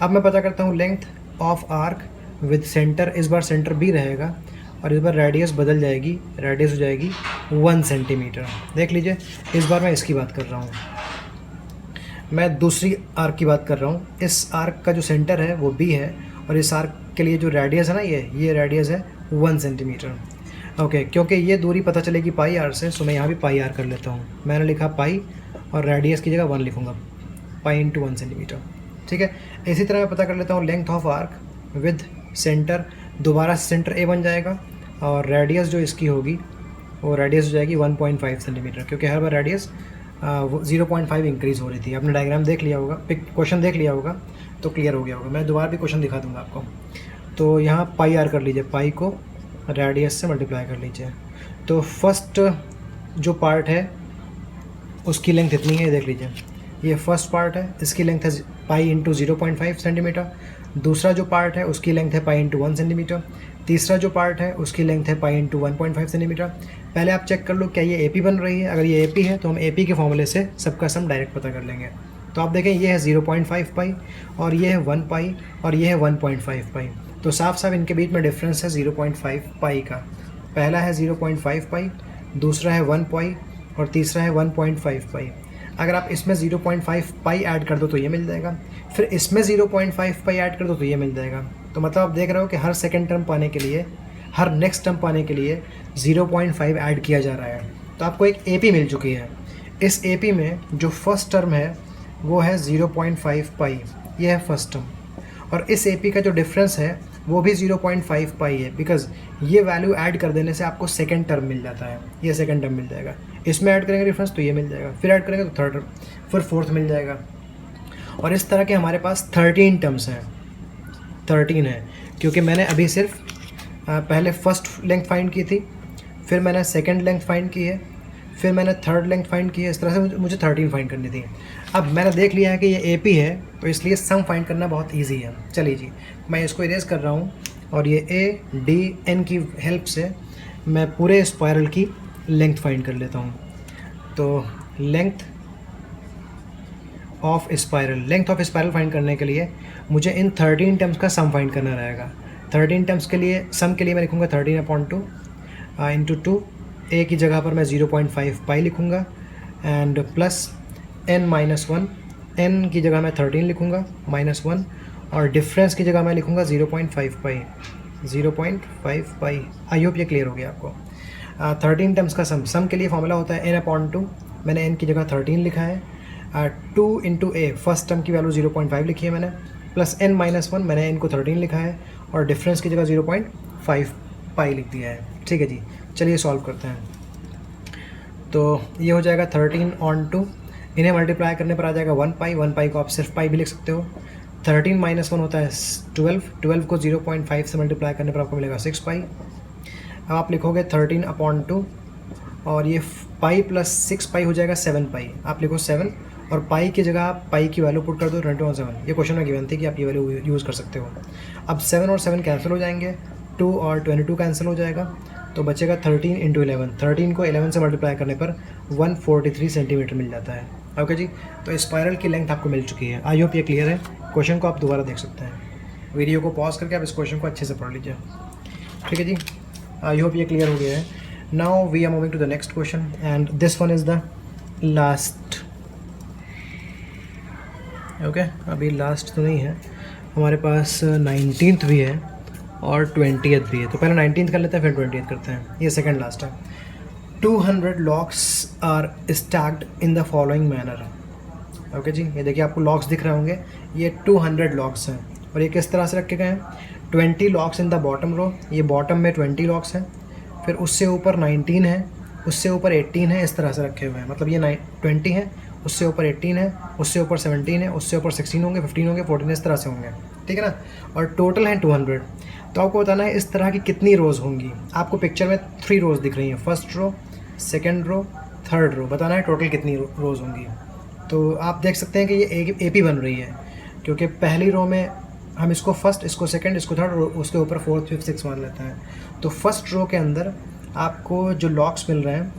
A: अब मैं पता करता हूँ length of arc with centre. इस बार सेंटर बी रहेगा और इस बार रेडियस बदल जाएगी, रेडियस हो जाएगी 1 सेंटीमीटर। देख लीजिए, इस बार मैं इसकी बात कर रहा हूँ, मैं दूसरी आर्क की बात कर रहा हूँ। इस आर्क का जो सेंटर है वो बी है और इस आर्क के लिए जो रेडियस है ना, ये रेडियस है 1 सेंटीमीटर। ओके, क्योंकि ये दूरी पता चलेगी पाई आर से, सो मैं यहाँ भी पाई आर कर लेता हूँ। मैंने लिखा पाई और रेडियस की जगह 1 लिखूँगा, पाई इंटू 1 सेंटीमीटर। ठीक है, इसी तरह मैं पता कर लेता हूँ length of arc with centre, दोबारा सेंटर ए बन जाएगा और रेडियस जो इसकी होगी वो रेडियस हो जाएगी 1.5 सेंटीमीटर, क्योंकि हर बार रेडियस 0.5 इंक्रीज़ हो रही थी। आपने डायग्राम देख लिया होगा, क्वेश्चन देख लिया होगा तो क्लियर हो गया होगा। मैं दोबारा भी क्वेश्चन दिखा दूँगा आपको। तो यहाँ पाई आर कर लीजिए, पाई को रेडियस से मल्टीप्लाई कर लीजिए। तो फर्स्ट जो पार्ट है उसकी लेंथ इतनी है, देख लीजिए, ये फर्स्ट पार्ट है, इसकी लेंथ है पाई इंटू 0.5 सेंटीमीटर। दूसरा जो पार्ट है उसकी लेंथ है पाई इंटू 1 सेंटीमीटर। तीसरा जो पार्ट है उसकी लेंथ है पाई इंटू 1.5 सेंटीमीटर। पहले आप चेक कर लो क्या ये AP बन रही है। अगर ये AP है तो हम AP के फॉर्मूले से सबका सम डायरेक्ट पता कर लेंगे। तो आप देखें ये है 0.5 पाई और ये है 1 पाई और ये है 1.5 पाई। तो साफ साफ इनके बीच में डिफरेंस है 0.5 पाई का। पहला है 0.5 पाई, दूसरा है 1 पाई और तीसरा है 1.5 पाई। अगर आप इसमें 0.5 पाई ऐड कर दो तो ये मिल जाएगा, फिर इसमें 0.5 पाई ऐड कर दो तो ये मिल जाएगा। तो मतलब आप देख रहे हो कि हर सेकंड टर्म पाने के लिए, हर नेक्स्ट टर्म पाने के लिए 0.5 ऐड किया जा रहा है। तो आपको एक AP मिल चुकी है। इस AP में जो फर्स्ट टर्म है वो है 0.5 पाई, ये है फर्स्ट टर्म, और इस AP का जो डिफरेंस है वो भी 0.5 पाई है, बिकॉज ये वैल्यू ऐड कर देने से आपको सेकंड टर्म मिल जाता है, ये सेकंड टर्म मिल जाएगा। इसमें ऐड करेंगे डिफरेंस तो ये मिल जाएगा, फिर ऐड करेंगे तो थर्ड टर्म, फिर फोर्थ मिल जाएगा। और इस तरह के हमारे पास 13 टर्म्स हैं, 13 है, क्योंकि मैंने अभी सिर्फ पहले फर्स्ट लेंथ फाइंड की थी, फिर मैंने सेकंड लेंथ फाइंड की है, फिर मैंने थर्ड लेंथ फाइंड की है। इस तरह से मुझे 13 फाइंड करनी थी। अब मैंने देख लिया है कि ये AP है तो इसलिए सम फाइंड करना बहुत इजी है। चलिए जी, मैं इसको इरेज कर रहा हूँ और ये ADN की हेल्प से मैं पूरे स्पायरल की लेंथ फाइंड कर लेता हूँ। तो लेंथ ऑफ स्पायरल फाइंड करने के लिए मुझे इन 13 टर्म्स का सम फाइंड करना रहेगा। 13 टर्म्स के लिए सम के लिए मैं लिखूँगा 13/2 इंटू 2। A की जगह पर मैं 0.5 पाई लिखूँगा एंड प्लस n-1, n की जगह मैं 13 लिखूँगा -1, और डिफरेंस की जगह मैं लिखूँगा 0.5 पाई, 0.5 पाई। आई होप ये क्लियर हो गया आपको। 13 टर्म्स का सम के लिए फॉर्मूला होता है n/2। मैंने n की जगह 13 लिखा है, 2 इंटू A, फर्स्ट टर्म की वैल्यू 0.5 लिखी है मैंने, प्लस n-1, मैंने n को 13 लिखा है और डिफरेंस की जगह 0.5 पाई लिख दिया है। ठीक है जी, चलिए सॉल्व करते हैं। तो ये हो जाएगा 13/2, इन्हें मल्टीप्लाई करने पर आ जाएगा 1 पाई। 1 पाई को आप सिर्फ पाई भी लिख सकते हो। 13 - 1 होता है 12, 12 को 0.5 से मल्टीप्लाई करने पर आपको मिलेगा 6 पाई। अब आप लिखोगे 13/2 और ये पाई प्लस 6 पाई हो जाएगा 7 पाई। आप लिखो 7 और पाई की जगह आप पाई की वैल्यू पुट कर दो 21/7। ये क्वेश्चन में गिवन थी कि आप ये वैल्यू यूज़ कर सकते हो। अब 7 और 7 कैंसिल हो जाएंगे, 2 और 22 कैंसिल हो जाएगा, तो बचेगा 13 इंटू 11। 13 को 11 से मल्टीप्लाई करने पर 143 सेंटीमीटर मिल जाता है। ओके जी, तो स्पायरल की लेंथ आपको मिल चुकी है। आई होप ये क्लियर है। क्वेश्चन को आप दोबारा देख सकते हैं, वीडियो को पॉज करके आप इस क्वेश्चन को अच्छे से पढ़ लीजिए। ठीक है जी, आई होप ये क्लियर हो गया है। Now we are moving to the next question and this one is the last. Okay, अभी लास्ट तो नहीं है, हमारे पास 19th भी है और 20th भी है। तो पहले 19th कर लेते हैं, फिर 20th करते हैं। ये सेकंड लास्ट है। 200 logs are stacked in the following manner. Okay जी, ये देखिए आपको लॉक्स दिख रहे होंगे, ये 200 लॉक्स हैं और ये किस तरह से रखे गए हैं। 20 locks in the bottom row, ये बॉटम में 20 लॉक्स हैं, फिर उससे ऊपर 19 है, उससे ऊपर 18 है, इस तरह से रखे हुए हैं। मतलब ये 20 है, उससे ऊपर 18 है, उससे ऊपर 17 है, उससे ऊपर 16 होंगे, 15 होंगे, 14 इस तरह से होंगे। ठीक है ना, और टोटल है 200। तो आपको बताना है इस तरह की कितनी रोज़ होंगी। आपको पिक्चर में 3 रोज़ दिख रही हैं, first row, second row, third row. बताना है टोटल कितनी रोज़ होंगी। तो आप देख सकते हैं कि ये AP बन रही है, क्योंकि पहली रो में हम इसको फर्स्ट, इसको सेकंड, इसको थर्ड, उसके ऊपर फोर्थ, फिफ्थ, सिक्स मान लेते हैं। तो फर्स्ट रो के अंदर आपको जो लॉक्स मिल रहे हैं,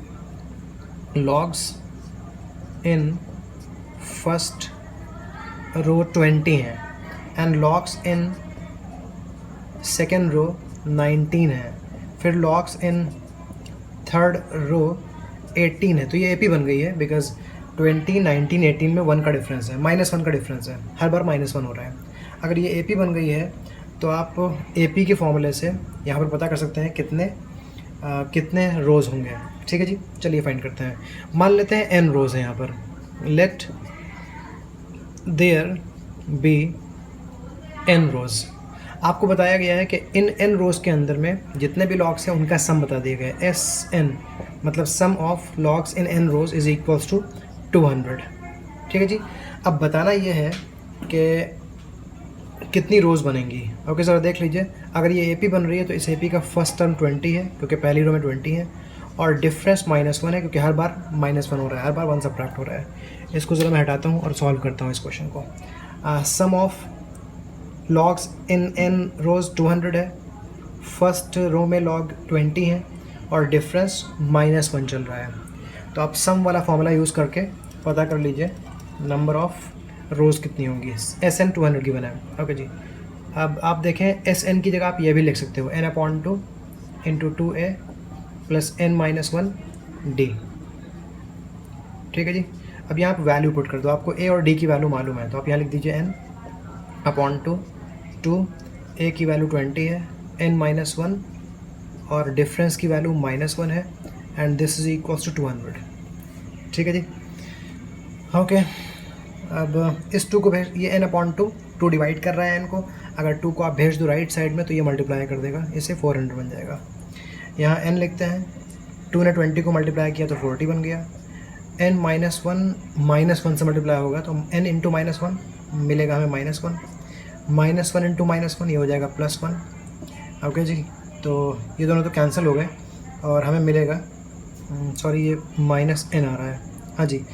A: लॉग्स इन फर्स्ट रो 20 हैं and locks in second row 19 है, फिर लॉक्स इन थर्ड रो 18 है। तो ये AP बन गई है, बिकॉज 20, 19, 18 में 1 का डिफरेंस है, -1 का डिफरेंस है, हर बार -1 हो रहा है। अगर ये AP बन गई है तो आप AP के फॉर्मूले से यहाँ पर पता कर सकते हैं कितने रोज़ होंगे। ठीक है जी, चलिए फाइंड करते हैं। मान लेते हैं n रोज़ हैं यहाँ पर। लेट देयर बी n रोज़। आपको बताया गया है कि इन n रोज़ के अंदर में जितने भी लॉग्स हैं उनका सम बता दिया गया है। SN मतलब sum of logs in n rows is equals to 200। ठीक है जी। अब बताना ये है कि कितनी रोज़ बनेंगी। ओके सर, देख लीजिए, अगर ये AP बन रही है तो इस AP का फर्स्ट टर्म 20 है क्योंकि पहली रो में 20 है, और डिफरेंस -1 है क्योंकि हर बार -1 हो रहा है, हर बार 1 सब्ट्रैक्ट हो रहा है। इसको ज़रा मैं हटाता हूँ और सॉल्व करता हूँ इस क्वेश्चन को। सम ऑफ लॉग्स इन n रोज़ 200 है, फर्स्ट रो में लॉग 20 है और डिफरेंस -1 चल रहा है। तो आप सम वाला फॉर्मूला यूज़ करके पता कर लीजिए नंबर ऑफ़ रोज़ कितनी होंगी। SN 200 गिवन है। ओके जी। अब आप देखें SN की जगह आप ये भी लिख सकते हो n/2 × 2a + n-1 d। ठीक है जी। अब यहाँ आप वैल्यू पुट कर दो, आपको a और d की वैल्यू मालूम है, तो आप यहाँ लिख दीजिए n/2, 2 a की वैल्यू 20 है, n-1 और डिफरेंस की वैल्यू -1 है, and this is equals to 200। ठीक है जी। ओके, अब इस 2 को भेज, ये n/2 2 डिवाइड कर रहा है n को, अगर 2 को आप भेज दो राइट साइड में तो ये मल्टीप्लाई कर देगा, इससे 400 बन जाएगा। यहाँ n लिखते हैं, 2 ने 20 को मल्टीप्लाई किया तो 40 बन गया, n-1 -1 से मल्टीप्लाई होगा तो n इंटू -1 मिलेगा हमें -1, -1 इंटू -1 ये हो जाएगा +1। ओके जी, तो ये दोनों तो कैंसिल हो गए और हमें मिलेगा, सॉरी ये -n आ रहा है, हाँ जी,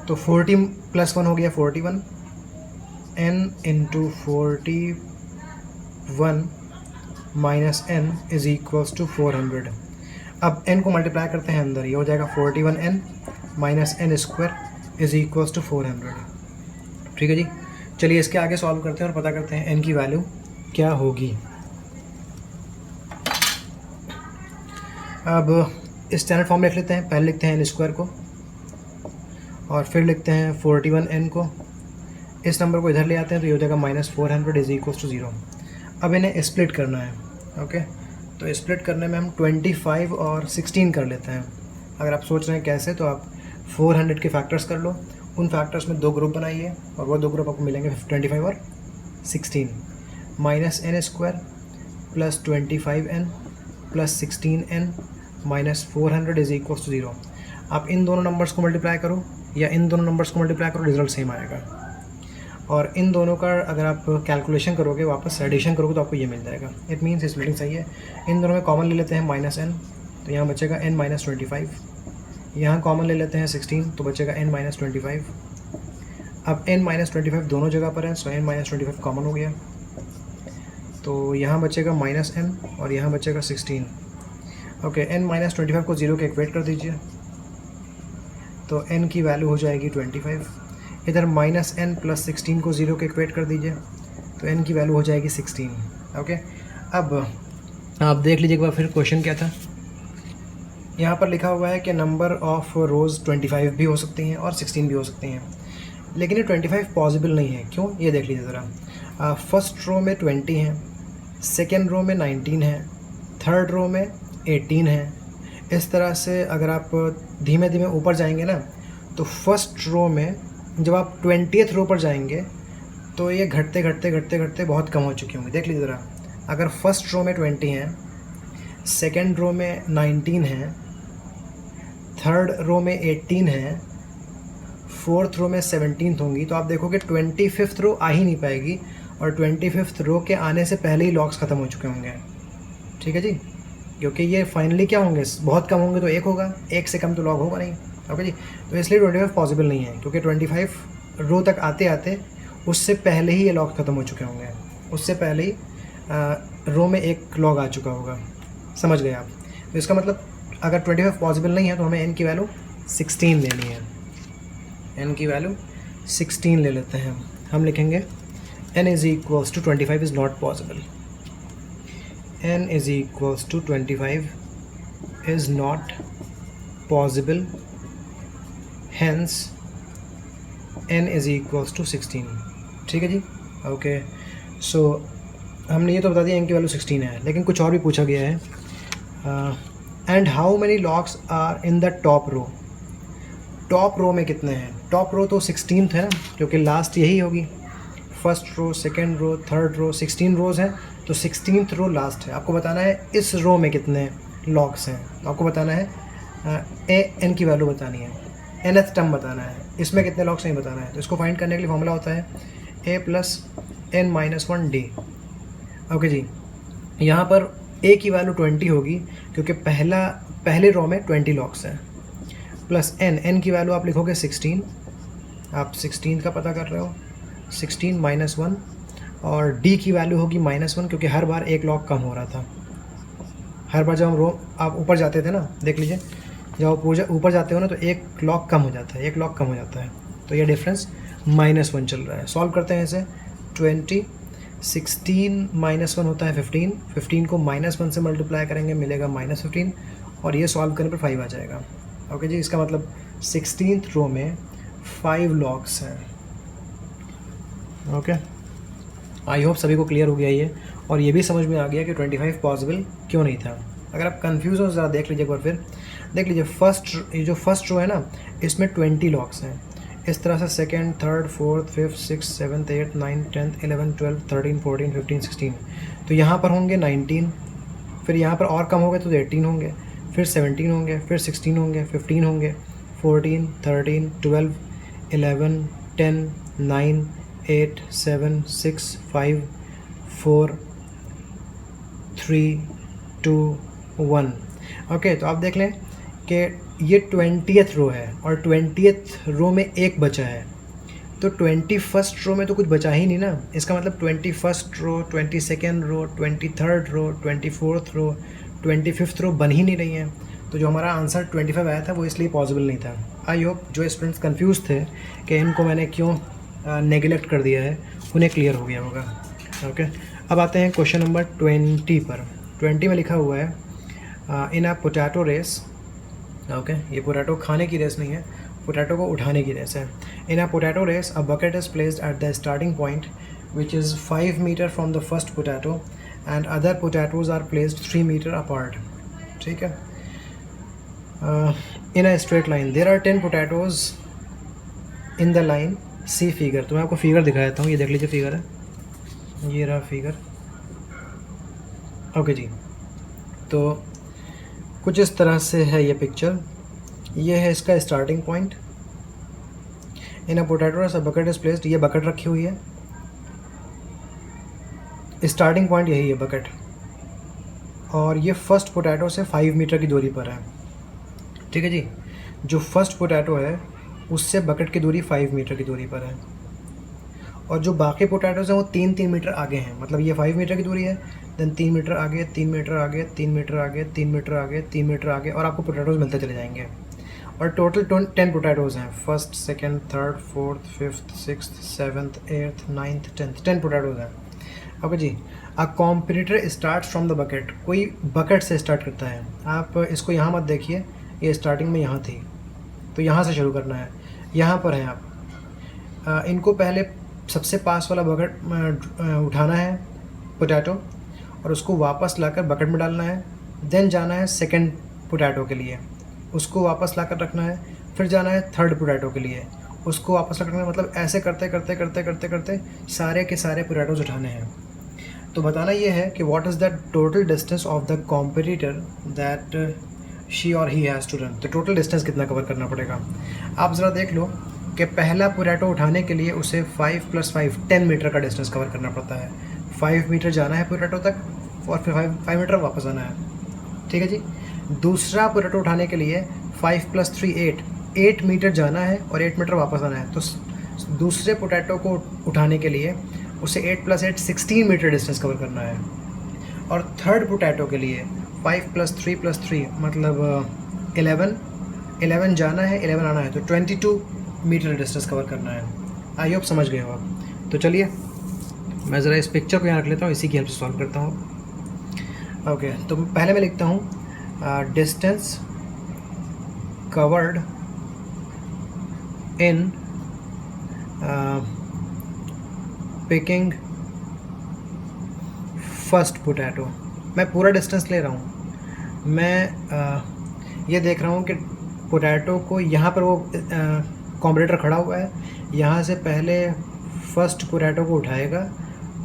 A: तो 40 + 1 हो गया 41, n into 41 -n is equals to 400। अब n को मल्टीप्लाई करते हैं अंदर, ये हो जाएगा 41n -n² is equals to 400। ठीक है जी, चलिए इसके आगे सॉल्व करते हैं और पता करते हैं n की वैल्यू क्या होगी। अब स्टैंडर्ड फॉर्म में लिख लेते हैं, पहले लिखते हैं n² को और फिर लिखते हैं 41n को, इस नंबर को इधर ले आते हैं तो ये हो जाएगा -400 इज इक्वल्स टू 0। अब इन्हें स्प्लिट करना है। ओके, तो स्प्लिट करने में हम 25 और 16 कर लेते हैं। अगर आप सोच रहे हैं कैसे, तो आप 400 के फैक्टर्स कर लो, उन फैक्टर्स में 2 ग्रुप बनाइए और वो 2 ग्रुप आपको मिलेंगे 25 और 16। -n² + 25n + 16n -400 is equals to 0। आप इन दोनों नंबर्स को मल्टीप्लाई करो या इन दोनों नंबर्स को मल्टीप्लाई करो, रिजल्ट सेम आएगा। और इन दोनों का अगर आप कैलकुलेशन करोगे, वापस एडिशन करोगे तो आपको ये मिल जाएगा। इट मीन्स स्प्लिटिंग सही है। इन दोनों में कॉमन ले लेते हैं -n, तो यहाँ बचेगा n-25। यहाँ कॉमन ले लेते हैं 16, तो बचेगा n-25। अब n-25 दोनों जगह पर है, सो n-25 कॉमन हो गया, तो यहाँ बचेगा -n और यहाँ बचेगा 16। ओके, n-25 को 0 के इक्वेट कर दीजिए, तो n की वैल्यू हो जाएगी 25। इधर -n + 16 को 0 के इक्वेट कर दीजिए, तो n की वैल्यू हो जाएगी 16। ओके, अब आप देख लीजिए एक बार फिर क्वेश्चन क्या था। यहाँ पर लिखा हुआ है कि नंबर ऑफ़ रोज़ 25 भी हो सकती हैं और 16 भी हो सकती हैं, लेकिन ये 25 पॉसिबल नहीं है। क्यों, ये देख लीजिए ज़रा। फर्स्ट रो में 20 है, सेकेंड रो में 19 है, थर्ड रो में 18 है। इस तरह से अगर आप धीमे धीमे ऊपर जाएंगे ना, तो फर्स्ट रो में जब आप 20th रो पर जाएंगे तो ये घटते घटते घटते घटते बहुत कम हो चुकी होंगी। देख लीजिए ज़रा, अगर फर्स्ट रो में 20 हैं, सेकेंड रो में 19 है, थर्ड रो में 18 है, फोर्थ रो में 17 होंगी, तो आप देखोगे 25th रो आ ही नहीं पाएगी और 25th रो के आने से पहले ही लॉग्स ख़त्म हो चुके होंगे। ठीक है जी, क्योंकि ये फाइनली क्या होंगे, बहुत कम होंगे तो 1 होगा, 1 से कम तो लॉग होगा नहीं। ओके जी, तो इसलिए 25 पॉसिबल नहीं है, क्योंकि 25 रो तक आते आते उससे पहले ही ये लॉग ख़त्म हो चुके होंगे, उससे पहले ही रो में 1 लॉग आ चुका होगा। समझ गए आप? तो इसका मतलब अगर 25 पॉसिबल नहीं है तो हमें n की वैल्यू 16 लेनी है। n की वैल्यू 16 ले लेते हैं हम लिखेंगे n is equals to 25 is not possible. n is equals to 25 is not possible, hence n is equals to 16। ठीक है जी, ओके। सो हमने ये तो बता दिया n की वैल्यू 16 है, लेकिन कुछ और भी पूछा गया है। And how many locks are in the top row, top row में कितने हैं? टॉप रो तो 16th है ना, क्योंकि लास्ट यही होगी। First row, second row, third row, 16 rows हैं, तो 16th रो लास्ट है। आपको बताना है इस रो में कितने लॉक्स हैं, आपको बताना है n की वैल्यू बतानी है, nth टर्म बताना है, इसमें कितने लॉक्स नहीं बताना है। तो इसको फाइंड करने के लिए फॉर्मूला होता है a + n-1d। ओके जी, यहाँ पर a की वैल्यू 20 होगी, क्योंकि पहले रो में 20 लॉक्स हैं, प्लस n की वैल्यू आप लिखोगे 16, आप 16 का पता कर रहे हो, 16 - 1, और d की वैल्यू होगी -1, क्योंकि हर बार एक लॉक कम हो रहा था। हर बार जब हम आप ऊपर जाते थे ना, देख लीजिए, जब आप ऊपर जाते हो ना तो एक लॉक कम हो जाता है, एक लॉक कम हो जाता है, तो ये डिफरेंस -1 चल रहा है। सॉल्व करते हैं इसे। 20 16 - 1 होता है 15, 15 को -1 से मल्टीप्लाई करेंगे, मिलेगा -15, और ये सॉल्व करने पर 5 आ जाएगा। ओके जी, इसका मतलब 16th रो में 5 लॉक्स हैं। ओके, आई होप सभी को क्लियर हो गया ये, और ये भी समझ में आ गया कि 25 पॉसिबल क्यों नहीं था। अगर आप कंफ्यूज हो ज़रा देख लीजिए एक बार फिर, देख लीजिए ये जो फर्स्ट रो है ना, इसमें 20 लॉक्स हैं। इस तरह से सेकेंड, थर्ड, फोर्थ, फिफ्थ, 6, 7, 8, 9, 10, 11, 12, 13, 14, 15, 16, तो यहाँ पर होंगे 19, फिर यहाँ पर और कम हो गए तो 18 होंगे, फिर 17 होंगे, फिर 16 होंगे, 15 होंगे, 14, 13, 12, 11, 10, 9, 8, 7, 6, 5, 4, 3, 2, 1। ओके, तो आप देख लें कि ये 20th रो है, और 20th रो में एक बचा है, तो 21st रो में तो कुछ बचा ही नहीं ना। इसका मतलब 21st रो, 22nd रो, 23rd रो, 24th रो, 25th रो बन ही नहीं रही हैं। तो जो हमारा आंसर 25 आया था वो इसलिए पॉसिबल नहीं था। आई होप जो स्टूडेंट्स कंफ्यूज थे कि इनको मैंने क्यों नेगलेक्ट कर दिया है, उन्हें क्लियर हो गया होगा। ओके, अब आते हैं क्वेश्चन नंबर 20 पर। 20 में लिखा हुआ है in a potato race. Okay, ये पोटैटो खाने की रेस नहीं है, पोटैटो को उठाने की रेस है। In a potato race a bucket is placed at the starting point which is 5 metre from the first potato and other potatoes are placed 3 metre apart. ठीक है, in a straight line there are 10 potatoes in the line, see figure. तो मैं आपको फिगर दिखा देता हूँ, ये देख लीजिए फिगर है, ये रहा फिगर। ओके जी, तो कुछ इस तरह से है ये पिक्चर, ये है इसका starting point. In a potato race a bucket is placed, ये बकेट रखी हुई है, स्टार्टिंग पॉइंट यही है बकेट, और ये फर्स्ट पोटैटो से 5 मीटर की दूरी पर है। ठीक है जी, जो फर्स्ट पोटैटो है उससे बकेट की दूरी 5 मीटर की दूरी पर है, और जो बाकी पोटैटोज हैं वो 3-3 मीटर आगे हैं। मतलब ये 5 मीटर की दूरी है, देन 3 मीटर आगे, 3 मीटर आगे, 3 मीटर आगे, 3 मीटर आगे, 3 मीटर आगे, और आपको पोटैटोज मिलते चले जाएंगे। और टोटल 10 पोटैटोज हैं, first, second, third, fourth, fifth, sixth, seventh, 8th, 9th, 10th, 10 potatoes हैं। ओके जी, a competitor start from the bucket, कोई बकेट से स्टार्ट करता है। आप इसको यहाँ मत देखिए, ये स्टार्टिंग में यहाँ थी, तो यहाँ से शुरू करना है, यहाँ पर हैं आप। इनको पहले सबसे पास वाला बकेट उठाना है पोटैटो, और उसको वापस लाकर बकेट में डालना है। देन जाना है सेकंड पोटैटो के लिए, उसको वापस लाकर रखना है। फिर जाना है थर्ड पोटैटो के लिए, उसको वापस रखना है। मतलब ऐसे करते करते करते करते करते सारे के सारे पोटैटोज उठाने हैं। तो बताना ये है कि what is the total distance of the competitor that she और ही हैज़ टू रन। तो टोटल डिस्टेंस कितना कवर करना पड़ेगा, आप ज़रा देख लो कि पहला पोटैटो उठाने के लिए उसे 5 + 5 10 मीटर का डिस्टेंस कवर करना पड़ता है। 5 मीटर जाना है पोटैटो तक, और फिर 5 मीटर वापस आना है। ठीक है जी, दूसरा पोटैटो उठाने के लिए 5 + 3 8 मीटर जाना है और 8 मीटर वापस आना है। तो दूसरे पोटैटो को उठाने के लिए उसे 8 + 8 16 मीटर डिस्टेंस कवर करना है। और थर्ड पोटैटो के लिए 5 + 3 + 3 मतलब 11 जाना है, 11 आना है, तो 22 मीटर डिस्टेंस कवर करना है। आई होप समझ गए हो आप। तो चलिए मैं ज़रा इस पिक्चर को यहाँ रख लेता हूँ, इसी की हेल्प से सॉल्व करता हूँ। ओके, तो पहले मैं लिखता हूँ distance covered in picking first potato, मैं पूरा डिस्टेंस ले रहा हूँ। मैं ये देख रहा हूँ कि पोटैटो को यहाँ पर वो कॉम्परेटर खड़ा हुआ है, यहाँ से पहले फर्स्ट पोटैटो को उठाएगा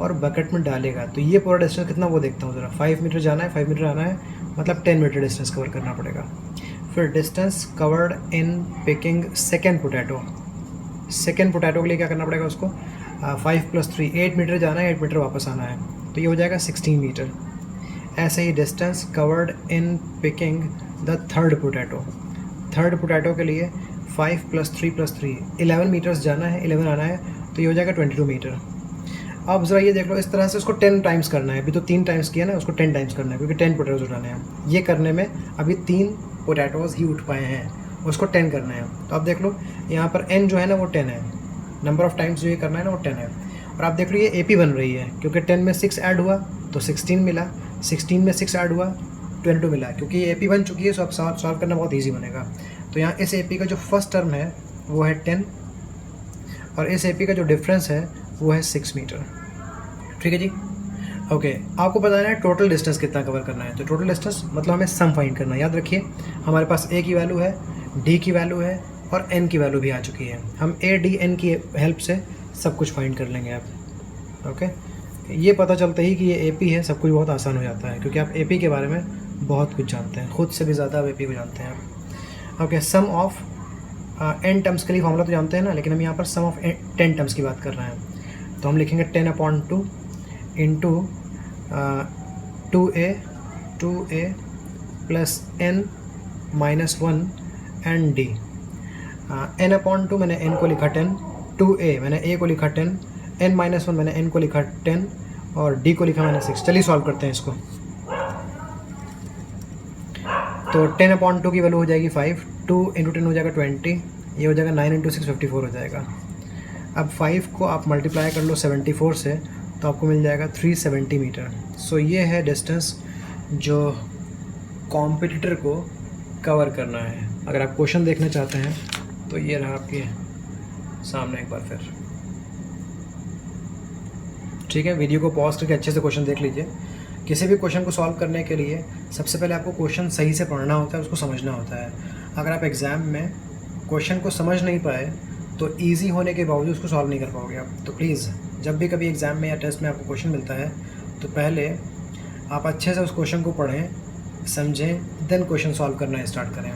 A: और बकेट में डालेगा। तो ये पूरा डिस्टेंस कितना वो देखता हूँ ज़रा। 5 मीटर जाना है, 5 मीटर आना है, मतलब 10 मीटर डिस्टेंस कवर करना पड़ेगा। फिर distance covered in picking second potato, second potato के लिए क्या करना पड़ेगा उसको, 5 + 3 8 मीटर जाना है, 8 मीटर वापस आना है, तो ये हो जाएगा 16 मीटर। ऐसे ही distance covered in picking the third potato, third potato के लिए 5 + 3 + 3 11 मीटर्स जाना है, 11 आना है, तो ये हो जाएगा 22 मीटर। अब ज़रा ये देख लो, इस तरह से उसको 10 टाइम्स करना है। अभी तो 3 टाइम्स किया ना, उसको 10 टाइम्स करना है, क्योंकि 10 पोटैटोज उठाने हैं। ये करने में अभी 3 पोटैटोज ही उठ पाए हैं, उसको 10 करना है। तो आप देख लो यहाँ पर n जो है ना वो 10 है, नंबर ऑफ़ टाइम्स जो ये करना है ना वो 10 है। और आप देख लो ये AP बन रही है, क्योंकि 10 में 6 ऐड हुआ तो 16 मिला, 16 में 6 ऐड हुआ 22 मिला। क्योंकि ये AP बन चुकी है, तो अब सॉल्व करना बहुत ईजी बनेगा। तो यहाँ इस AP का जो फर्स्ट टर्म है वो है 10, और इस AP का जो डिफरेंस है वो है 6 मीटर। ठीक है जी, ओके। आपको बताना है टोटल डिस्टेंस कितना कवर करना है। तो टोटल डिस्टेंस मतलब हमें सम फाइंड करना है। याद रखिए हमारे पास A की वैल्यू है, D की वैल्यू है और N की वैल्यू भी आ चुकी है। हम A, D, N की हेल्प से सब कुछ फाइंड कर लेंगे आप। ओके, ये पता चलता ही कि ये AP है, सब कुछ बहुत आसान हो जाता है, क्योंकि आप AP के बारे में बहुत कुछ जानते हैं, खुद से भी ज़्यादा आप AP को जानते हैं आप। Okay, sum of n terms के लिए फॉर्मूला तो जानते हैं ना, लेकिन हम यहाँ पर सम ऑफ 10 टर्म्स की बात कर रहे हैं। तो हम लिखेंगे 10/2 into 2a plus n - 1 and d। n/2 मैंने n को लिखा 10, 2a मैंने a को लिखा 10, n - 1 मैंने n को लिखा 10 और d को लिखा मैंने 6। चलिए सॉल्व करते हैं इसको। तो 10/2 की वैल्यू हो जाएगी 5, 2 × 10 हो जाएगा 20, ये हो जाएगा 9 × 6 54 हो जाएगा। अब 5 को आप मल्टीप्लाई कर लो 74 से, तो आपको मिल जाएगा 370 मीटर। सो ये है डिस्टेंस जो कॉम्पिटिटर को कवर करना है। अगर आप क्वेश्चन देखना चाहते हैं तो ये रहा आपके सामने एक बार फिर। ठीक है, वीडियो को पॉज करके अच्छे से क्वेश्चन देख लीजिए। किसी भी क्वेश्चन को सॉल्व करने के लिए सबसे पहले आपको क्वेश्चन सही से पढ़ना होता है, उसको समझना होता है। अगर आप एग्ज़ाम में क्वेश्चन को समझ नहीं पाए तो इजी होने के बावजूद उसको सॉल्व नहीं कर पाओगे आप। तो प्लीज़ जब भी कभी एग्ज़ाम में या टेस्ट में आपको क्वेश्चन मिलता है तो पहले आप अच्छे से उस क्वेश्चन को पढ़ें, समझें, देन क्वेश्चन सॉल्व करना स्टार्ट करें।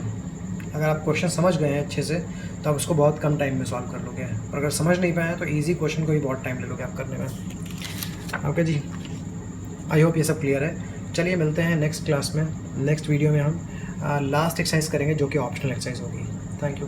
A: अगर आप क्वेश्चन समझ गए हैं अच्छे से तो आप उसको बहुत कम टाइम में सॉल्व कर लोगे, और अगर समझ नहीं पाए तो ईजी क्वेश्चन को भी बहुत टाइम ले लोगे आप करने में। ओके जी, आई होप ये सब क्लियर है। चलिए मिलते हैं नेक्स्ट क्लास में, नेक्स्ट वीडियो में हम लास्ट एक्सरसाइज करेंगे जो कि ऑप्शनल एक्सरसाइज होगी। Thank you.